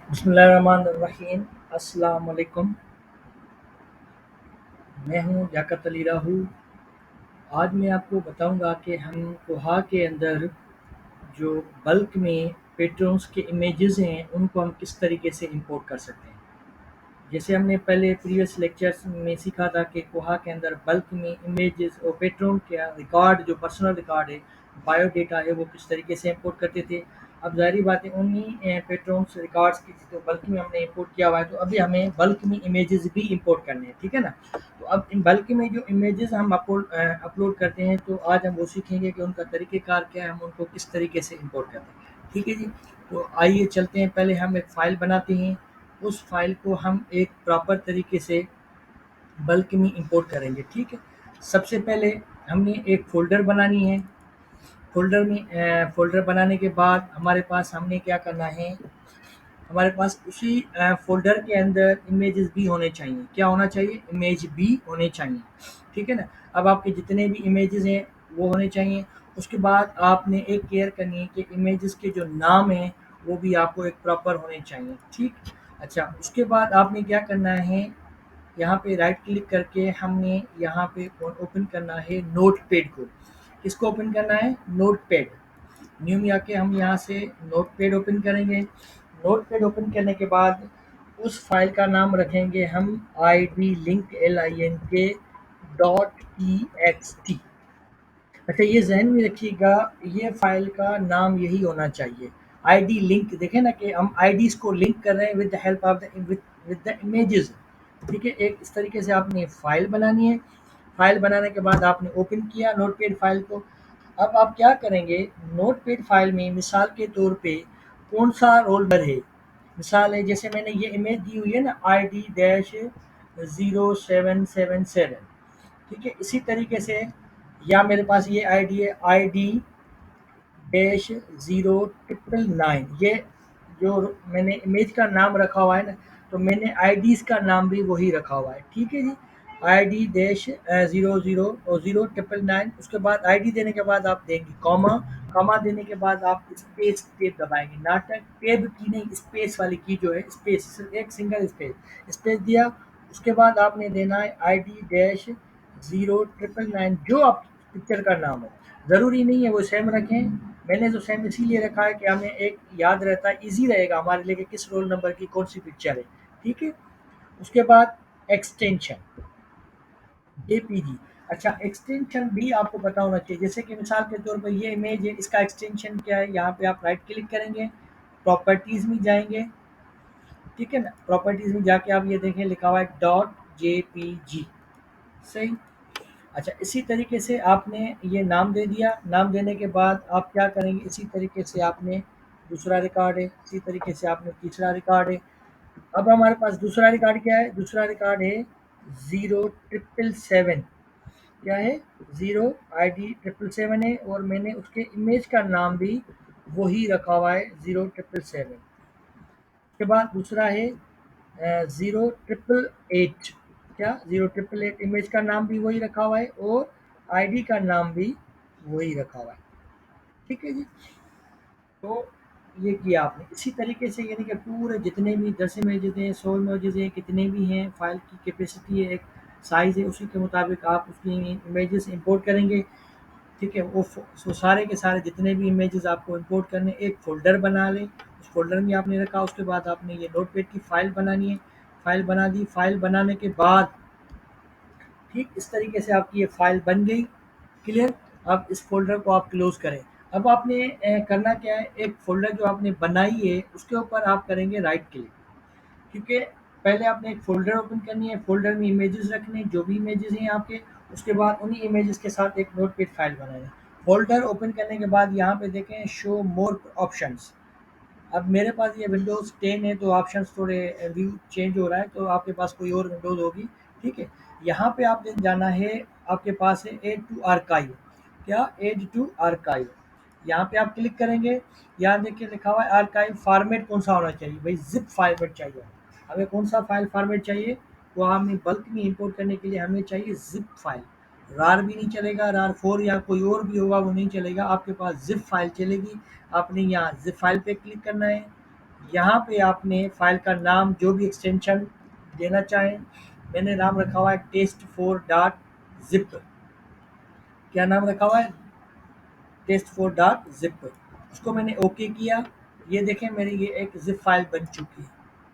बिस्मिल्लाहिर्रहमानिर्रहीम। अस्सलाम वालेकुम। मैं हूँ लियाकत अली राहू। आज मैं आपको बताऊंगा कि हम कोहा के अंदर जो बल्क में पेट्रोन्स के इमेजेस हैं उनको हम किस तरीके से इंपोर्ट कर सकते हैं। जैसे हमने पहले प्रीवियस लेक्चर्स में सीखा था कि कोहा के अंदर बल्क में इमेजेस और पेट्रोन का रिकॉर्ड जो पर्सनल रिकॉर्ड है, बायोडेटा है, वो किस तरीके से इंपोर्ट करते थे। अब ज़ाहिर बात है उन्हीं पेट्रोन्स रिकॉर्ड्स की तो बल्क में हमने इंपोर्ट किया हुआ है, तो अभी हमें बल्क में इमेजेस भी इंपोर्ट करने हैं, ठीक है ना। तो अब इन बल्क में जो इमेजेस हम अपलोड करते हैं, तो आज हम वो सीखेंगे कि उनका तरीक़ेकार क्या है, हम उनको किस तरीके से इंपोर्ट करते हैं, ठीक है जी। तो आइए चलते हैं, पहले हम एक फ़ाइल बनाते हैं। उस फाइल को हम एक प्रॉपर तरीके से बल्क में इंपोर्ट करेंगे, ठीक है। सबसे पहले हमने एक फ़ोल्डर बनानी है। फ़ोल्डर बनाने के बाद हमारे पास हमने क्या करना है, हमारे पास उसी फ़ोल्डर के अंदर इमेजेस भी होने चाहिए। क्या होना चाहिए? इमेज भी होने चाहिए, ठीक है ना। अब आपके जितने भी इमेजेस हैं वो होने चाहिए। उसके बाद आपने एक केयर करनी है कि इमेजेस के जो नाम हैं वो भी आपको एक प्रॉपर होने चाहिए, ठीक। अच्छा, उसके बाद आपने क्या करना है, यहाँ पे राइट क्लिक करके हमने यहाँ पे ओपन करना है नोटपैड को। किसको ओपन करना है? नोटपैड। न्यू में आके हम यहाँ से नोटपैड ओपन करेंगे। नोटपैड ओपन करने के बाद उस फाइल का नाम रखेंगे हम idlink अच्छा, ये ज़हन में रखिएगा, ये फ़ाइल का नाम यही होना चाहिए। आईडी लिंक, देखें ना कि हम आईडीज़ को लिंक कर रहे हैं with the help of the with the images, ठीक है। एक इस तरीके से आपने फ़ाइल बनानी है। फ़ाइल बनाने के बाद आपने ओपन किया नोटपैड फ़ाइल को। अब आप क्या करेंगे, नोटपैड फ़ाइल में मिसाल के तौर पे कौन-सा रोल नंबर है, मिसाल है जैसे मैंने ये इमेज दी हुई है ना, ID-0777, ठीक है। इसी तरीके से या मेरे पास ये आईडी है ID-0999, ये जो मैंने इमेज का नाम रखा हुआ है ना, तो मैंने आईडीज़ का नाम भी वही रखा हुआ है, ठीक है जी। ID-00 और 0999, उसके बाद आईडी देने के बाद आप देंगे कॉमा। कॉमा देने के बाद आप स्पेस टेप दबाएंगे, नाटक टेब की नहीं, स्पेस वाली की जो है, स्पेस, एक सिंगल स्पेस, स्पेस दिया। उसके बाद आपने देना है ID-0999, जो आप पिक्चर का नाम हो। ज़रूरी नहीं है वो सेम रखें, मैंने तो सेम इसीलिए रखा है कि हमें एक याद रहता है, ईज़ी रहेगा हमारे लिए कि किस रोल नंबर की कौन-सी पिक्चर है, ठीक है। उसके बाद एक्सटेंशन जेपीजी। अच्छा, एक्सटेंशन भी आपको पता होना चाहिए। जैसे कि मिसाल के तौर पर ये इमेज है, इसका एक्सटेंशन क्या है, यहाँ पे आप राइट क्लिक करेंगे, प्रॉपर्टीज़ में जाएँगे, ठीक है ना। प्रॉपर्टीज़ में जाके आप ये देखें लिखा हुआ है डॉट जेपीजी, सही। अच्छा, इसी तरीके से आपने ये नाम दे दिया। नाम देने के बाद आप क्या करेंगे, इसी तरीके से आपने दूसरा रिकॉर्ड है, इसी तरीके से आपने तीसरा रिकॉर्ड है। अब हमारे पास दूसरा रिकॉर्ड क्या है? दूसरा रिकॉर्ड है 0777। क्या है? 0 ID 777 है, और मैंने उसके इमेज का नाम भी वही रखा हुआ है 0777। उसके बाद दूसरा है 0888। क्या? 0888 इमेज का नाम भी वही रखा हुआ है और आईडी का नाम भी वही रखा हुआ है, ठीक है जी। तो ये किया आपने। इसी तरीके से यानी कि पूरे जितने भी 10 इमेजेस हैं, 100 इमेजेस हैं, कितने भी हैं, फाइल की कैपेसिटी है, एक साइज़ है, उसी के मुताबिक आप उसकी इमेजेस इंपोर्ट करेंगे, ठीक है। वो सारे के सारे जितने भी इमेजेस आपको इंपोर्ट करने, एक फ़ोल्डर बना लें, उस फ़ोल्डर में आपने रखा। उसके बाद आपने ये नोटपैड की फ़ाइल बनानी है। फ़ाइल बना दी। फ़ाइल बनाने के बाद ठीक इस तरीके से आपकी ये फ़ाइल बन गई, क्लियर। अब इस फ़ोल्डर को आप क्लोज़ करें। अब आपने करना क्या है, एक फ़ोल्डर जो आपने बनाई है उसके ऊपर आप करेंगे राइट क्लिक, क्योंकि पहले आपने एक फ़ोल्डर ओपन करनी है, फ़ोल्डर में इमेजेस रखने हैं, जो भी इमेजेस हैं आपके। उसके बाद उन्हीं इमेजेस के साथ एक नोटपैड फ़ाइल बनाना है। फ़ोल्डर ओपन करने के बाद यहाँ पे देखें शो मोर ऑप्शंस। अब मेरे पास ये विंडोज़ 10 है, तो ऑप्शंस थोड़े व्यू चेंज हो रहा है, तो आपके पास कोई और विंडोज़ होगी, ठीक है। यहाँ पे आपने जाना है, आपके पास है ऐड टू आर्काइव। क्या? Add to archive. यहाँ पे आप क्लिक करेंगे। यहाँ देखिए लिखा हुआ है आर्काइव फॉर्मेट कौन सा होना चाहिए, भाई ज़िप फॉर्मेट चाहिए। हमें कौन सा फाइल फॉर्मेट चाहिए? तो हमें बल्क में इंपोर्ट करने के लिए हमें चाहिए ज़िप फाइल। रार भी नहीं चलेगा, रार 4 या कोई और भी होगा वो नहीं चलेगा, आपके पास ज़िप फाइल चलेगी। आपने यहाँ ज़िप फाइल पे क्लिक करना है। यहाँ पे आपने फाइल का नाम जो भी एक्सटेंशन देना चाहें, मैंने नाम रखा हुआ है test4.zip। क्या नाम रखा हुआ है? test4.zip। उसको मैंने ओके किया। ये देखें मेरी ये एक जिप फाइल बन चुकी है।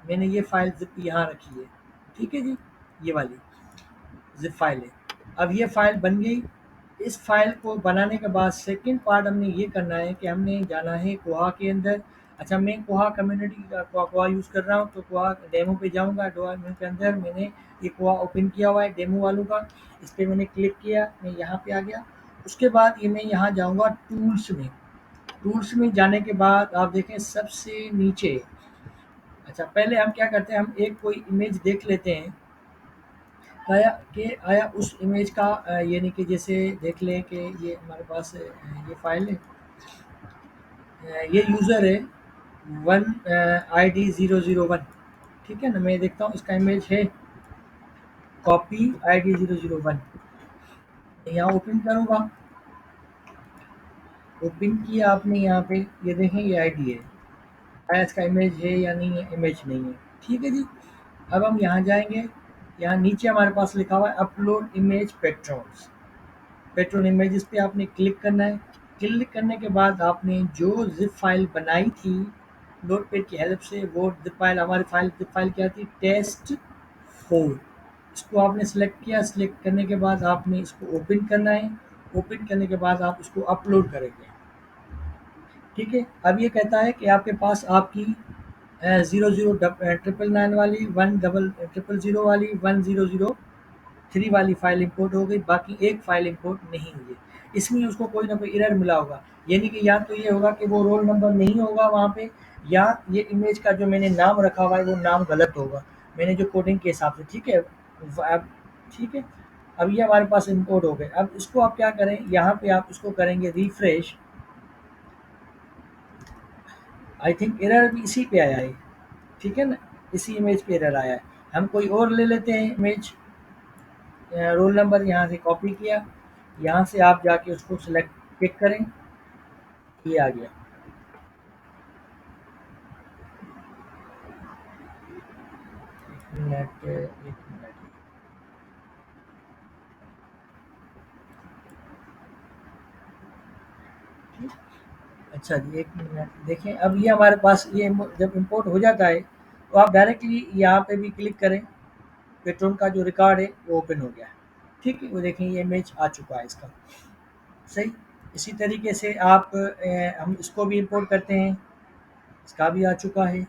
मैंने ये फाइल जिप यहाँ रखी है, ठीक है जी, ये वाली जिप फाइल है। अब ये फाइल बन गई। इस फाइल को बनाने के बाद सेकंड पार्ट हमने ये करना है कि हमने जाना है कोहा के अंदर। अच्छा, मैं कोहा कम्युनिटी का कोहा यूज़ कर रहा हूँ, तो कोहा डेमो पे जाऊँगा। डेमो के अंदर मैंने ये कोहा ओपन किया हुआ है डेमो वालों का। इस पर मैंने क्लिक किया, मैं यहाँ पे आ गया। उसके बाद ये मैं यहाँ जाऊँगा टूल्स में। टूल्स में जाने के बाद आप देखें सबसे नीचे। अच्छा, पहले हम क्या करते हैं, हम एक कोई इमेज देख लेते हैं। आया उस इमेज का यानी कि जैसे देख लें कि ये हमारे पास ये फाइल है। ये यूज़र है वन ID 001। ठीक है ना, मैं देखता हूँ इसका इमेज है कॉपी ID 001। यहाँ ओपन करूँगा। ओपन किया आपने, यहाँ पे ये देखें ये आईडी है। आया इसका इमेज है या नहीं है? इमेज नहीं है, ठीक है जी। अब हम यहाँ जाएंगे। यहाँ नीचे हमारे पास लिखा हुआ है upload image patrons. Patreon images पे आपने क्लिक करना है। क्लिक करने के बाद आपने जो जिप फाइल बनाई थी नोटपैड की हेल्प से, वो जिप फाइल हमारी जिप फाइल क्या थी? test4। इसको आपने सेलेक्ट किया। सेलेक्ट करने के बाद आपने इसको ओपन करना है। ओपन करने के बाद आप इसको अपलोड करेंगे, ठीक है। अब ये कहता है कि आपके पास आपकी 00 999 वाली 1000 वाली 1003 वाली फ़ाइल इंपोर्ट हो गई, बाकी एक फ़ाइल इंपोर्ट नहीं हुई है। इसमें उसको कोई ना कोई एरर मिला होगा, यानी कि या तो ये होगा कि वो रोल नंबर नहीं होगा वहाँ पे, या ये इमेज का जो मैंने नाम रखा हुआ है वो नाम गलत होगा मैंने जो कोडिंग के हिसाब से, ठीक है। अब ठीक है, अब ये हमारे पास इंपोर्ट हो गए। अब इसको आप क्या करें, यहाँ पे आप इसको करेंगे रिफ्रेश। आई थिंक एरर भी इसी पे आया है, ठीक है ना, इसी इमेज पे एरर आया है। हम कोई और ले लेते हैं इमेज। रोल नंबर यहाँ से कॉपी किया, यहाँ से आप जाके उसको सिलेक्ट पिक करें। ये आ गया। मिनट, एक मिनट। अच्छा जी, एक मिनट देखें। अब ये हमारे पास ये जब इंपोर्ट हो जाता है तो आप डायरेक्टली यहाँ पे भी क्लिक करें। पेट्रोन का जो रिकॉर्ड है वो ओपन हो गया है, ठीक है। वो देखें ये इमेज आ चुका है इसका, सही। इसी तरीके से आप हम इसको भी इंपोर्ट करते हैं, इसका भी आ चुका है।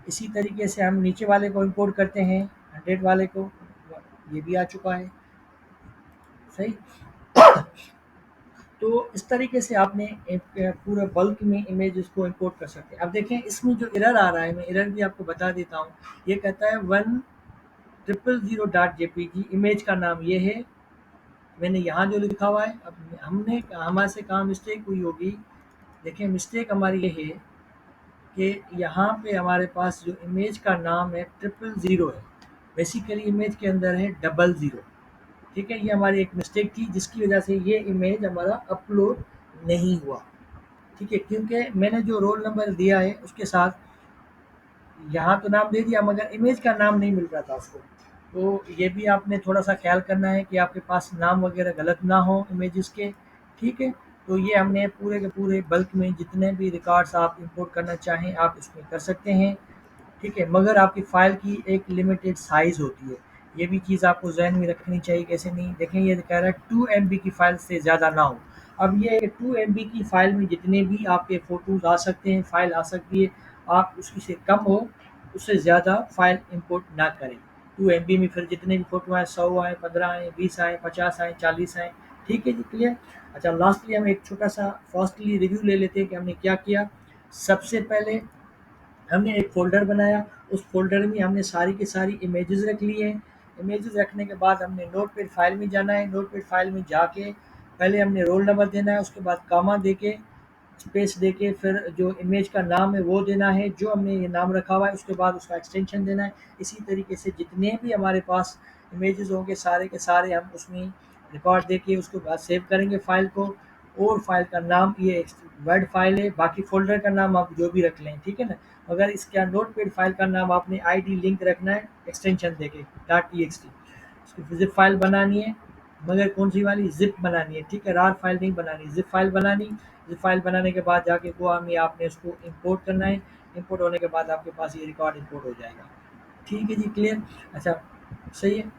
इसी तरीके से हम नीचे वाले को इंपोर्ट करते हैं, 100 वाले को, ये भी आ चुका है, सही। तो इस तरीके से आपने एक पूरा बल्क में इमेजेस को इंपोर्ट कर सकते हैं। अब देखें इसमें जो एरर आ रहा है, मैं एरर भी आपको बता देता हूँ। ये कहता है 1000.jpg, इमेज का नाम ये है। मैंने यहाँ जो लिखा हुआ है, अब हमने हमारे से कहाँ मिस्टेक हुई होगी। देखिए मिस्टेक हमारी ये है कि यहाँ पे हमारे पास जो इमेज का नाम है 000 है, बेसिकली इमेज के अंदर है 00, ठीक है। ये हमारी एक मिस्टेक थी जिसकी वजह से ये इमेज हमारा अपलोड नहीं हुआ, ठीक है। क्योंकि मैंने जो रोल नंबर दिया है उसके साथ यहाँ तो नाम दे दिया, मगर इमेज का नाम नहीं मिल रहा था उसको। तो ये भी आपने थोड़ा सा ख्याल करना है कि आपके पास नाम वगैरह गलत ना हो इमेजेस के, ठीक है। तो ये हमने पूरे के पूरे बल्क में जितने भी रिकॉर्ड्स आप इंपोर्ट करना चाहें आप इसमें कर सकते हैं, ठीक है। मगर आपकी फ़ाइल की एक लिमिटेड साइज़ होती है, ये भी चीज़ आपको ज़हन में रखनी चाहिए। कैसे नहीं, देखें ये कह रहा है 2 MB की फ़ाइल से ज़्यादा ना हो। अब ये 2 MB की फ़ाइल में जितने भी आपके फ़ोटोज़ आ सकते हैं, फ़ाइल आ सकती है, आप उसकी से कम हो, उससे ज़्यादा फ़ाइल इंपोर्ट ना करें। 2 MB में फिर जितने भी फ़ोटो आएँ, 100 आएँ, 15 आएँ, 20 आएँ, 50 आएँ, 40 आएँ, ठीक है जी, क्लियर। अच्छा, लास्टली हम एक छोटा सा फास्टली रिव्यू ले लेते हैं कि हमने क्या किया। सबसे पहले हमने एक फ़ोल्डर बनाया, उस फ़ोल्डर में हमने सारी की सारी इमेजेस रख ली हैं। इमेजेस रखने के बाद हमने नोटपैड फ़ाइल में जाना है। नोटपैड फ़ाइल में जाके पहले हमने रोल नंबर देना है, उसके बाद कॉमा देके स्पेस देके फिर जो इमेज का नाम है वो देना है, जो हमने ये नाम रखा हुआ है, उसके बाद उसका एक्सटेंशन देना है। इसी तरीके से जितने भी हमारे पास इमेजेस होंगे सारे के सारे हम उसमें रिकॉर्ड देके उसके बाद सेव करेंगे फ़ाइल को। और फाइल का नाम ये वर्ड फाइल है, बाकी फ़ोल्डर का नाम आप जो भी रख लें, ठीक है ना? अगर इसका नोटपैड फाइल का नाम आपने आईडी लिंक रखना है एक्सटेंशन देके .txt, उसकी ज़िप फाइल बनानी है, मगर कौन-सी वाली? ज़िप बनानी है, ठीक है? रार फाइल नहीं बनानी, ज़िप फाइल बनानी। ज़िप फाइल बनाने के बाद जाके गोआ में आपने उसको इम्पोर्ट करना है, इम्पोर्ट होने के बाद आपके पास ये रिकॉर्ड इम्पोर्ट हो जाएगा। ठीक है जी, क्लियर? अच्छा, सही है।